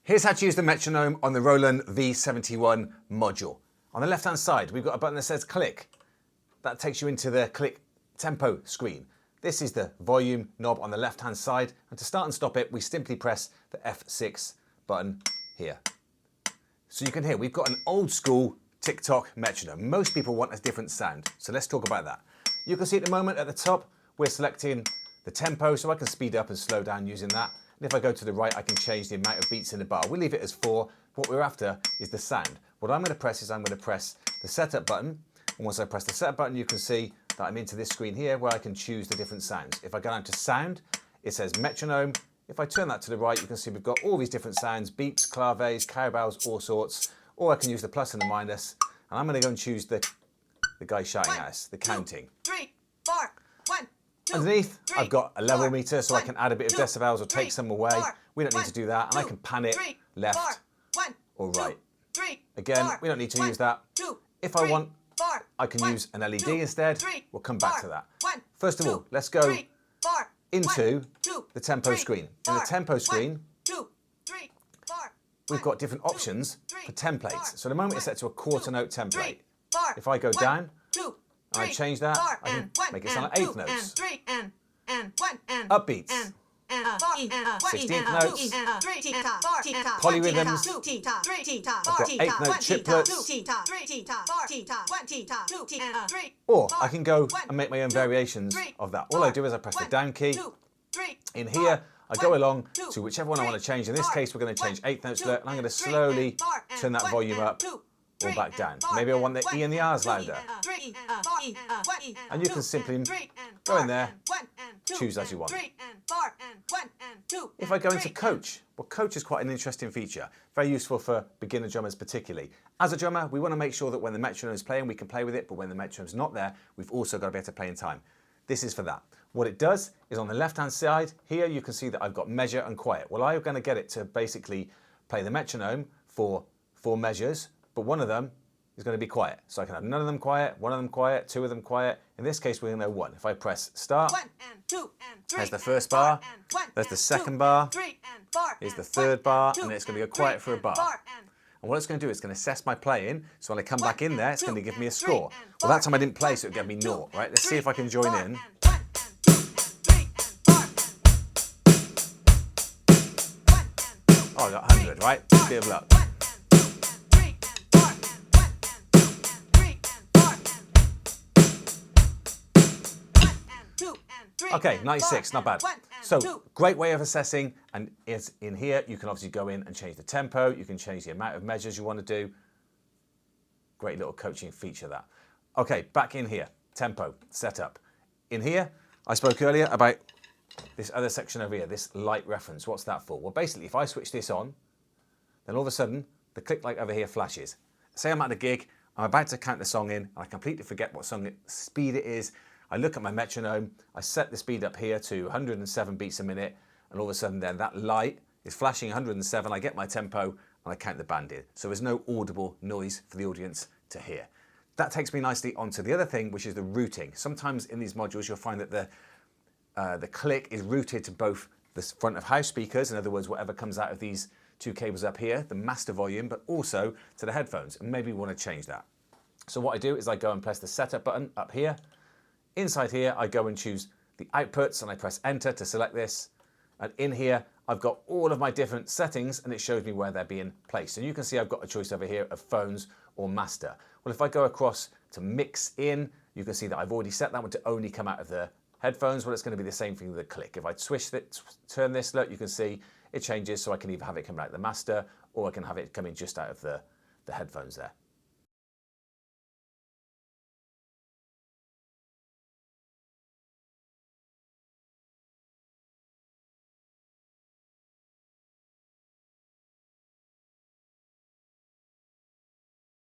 Here's how to use the metronome on the Roland V71 module. On the left-hand side, we've got a button that says click. That takes you into the click tempo screen. This is the volume knob on the left-hand side. And to start and stop it, we simply press the F6 button here. So you can hear, we've got an old school TikTok metronome. Most people want a different sound. So let's talk about that. You can see at the moment at the top, we're selecting the tempo, so I can speed up and slow down using that. And if I go to the right, I can change the amount of beats in the bar. We'll leave it as 4. What we're after is the sound. What I'm going to press is I'm going to press the setup button. And once I press the setup button, you can see that I'm into this screen here where I can choose the different sounds. If I go down to sound, it says metronome. If I turn that to the right, you can see we've got all these different sounds, beeps, claves, cowbells, all sorts. Or I can use the plus and the minus. And I'm going to go and choose the guy shouting at us, the counting. 2, 3, 4. 1, 2, Underneath, 3, I've got a level 4, meter, so I can add a bit of 2, decibels or take 3, some away. 4, We don't need to do that, and I can pan it 3, left 4, 1, or 2, right. 3, Again, 4, we don't need to 1, use that. 2, If I 3, want, 4, I can 1, use an LED 2, instead. 3, We'll come back 4, to that. 1, First of 2, all, let's go 3, 4, into 1, 2, the tempo 3, screen. In 4, the tempo screen, 1, 2, 3, 4, we've got different 2, options 3, for templates. 4, So the moment it's set to a quarter note 3, template. 4, If I go 1, down 2, and I 3, change that, 4, I can and 1, make it sound like and eighth 2, notes. and 3, and 1, and Upbeats. and 16th notes. Polyrhythms. I've got eighth note triplets. Or I can go and make my own variations of that. All I do is I press the down key. In here, I go along to whichever one I want to change. In this case, we're going to change eighth notes, and I'm going to slowly turn that volume up or back down. Maybe I want the E and the R's louder. And you can simply go in there, choose as you want. If I go into coach, well, coach is quite an interesting feature, very useful for beginner drummers particularly. As a drummer, we want to make sure that when the metronome is playing, we can play with it, but when the metronome's not there, we've also got to be able to play in time. This is for that. What it does is on the left-hand side, here you can see that I've got measure and quiet. Well, I'm going to get it to basically play the metronome for 4 measures, but one of them is going to be quiet. So I can have none of them quiet, one of them quiet, 2 of them quiet. In this case, we're going to know 1. If I press start, there's the first bar, there's the second bar, here's the third bar, and it's going to go quiet for a bar. And what it's going to do is it's going to assess my playing, so when I come back in there, it's going to give me a score. Well, that time I didn't play, so it gave me 0, right? Let's see if I can join in. Oh, I got 100, right? Bit of luck. Okay, 96, not bad. So, great way of assessing, and is in here, you can obviously go in and change the tempo, you can change the amount of measures you want to do. Great little coaching feature that. Okay, back in here, tempo, setup. In here, I spoke earlier about this other section over here, this light reference. What's that for? Well, basically, if I switch this on, then all of a sudden, the click light over here flashes. Say I'm at a gig, I'm about to count the song in, and I completely forget what speed it is. I look at my metronome, I set the speed up here to 107 beats a minute, and all of a sudden then that light is flashing 107, I get my tempo, and I count the band in. So there's no audible noise for the audience to hear. That takes me nicely onto the other thing, which is the routing. Sometimes in these modules, you'll find that the click is routed to both the front of house speakers, in other words, whatever comes out of these 2 cables up here, the master volume, but also to the headphones, and maybe we want to change that. So what I do is I go and press the setup button up here. Inside here, I go and choose the outputs, and I press enter to select this. And in here, I've got all of my different settings, and it shows me where they're being placed. And you can see I've got a choice over here of phones or master. Well, if I go across to mix in, you can see that I've already set that one to only come out of the headphones. Well, it's going to be the same thing with the click. If I switch it, turn this, look, you can see it changes, so I can either have it come out of the master, or I can have it coming just out of the headphones there.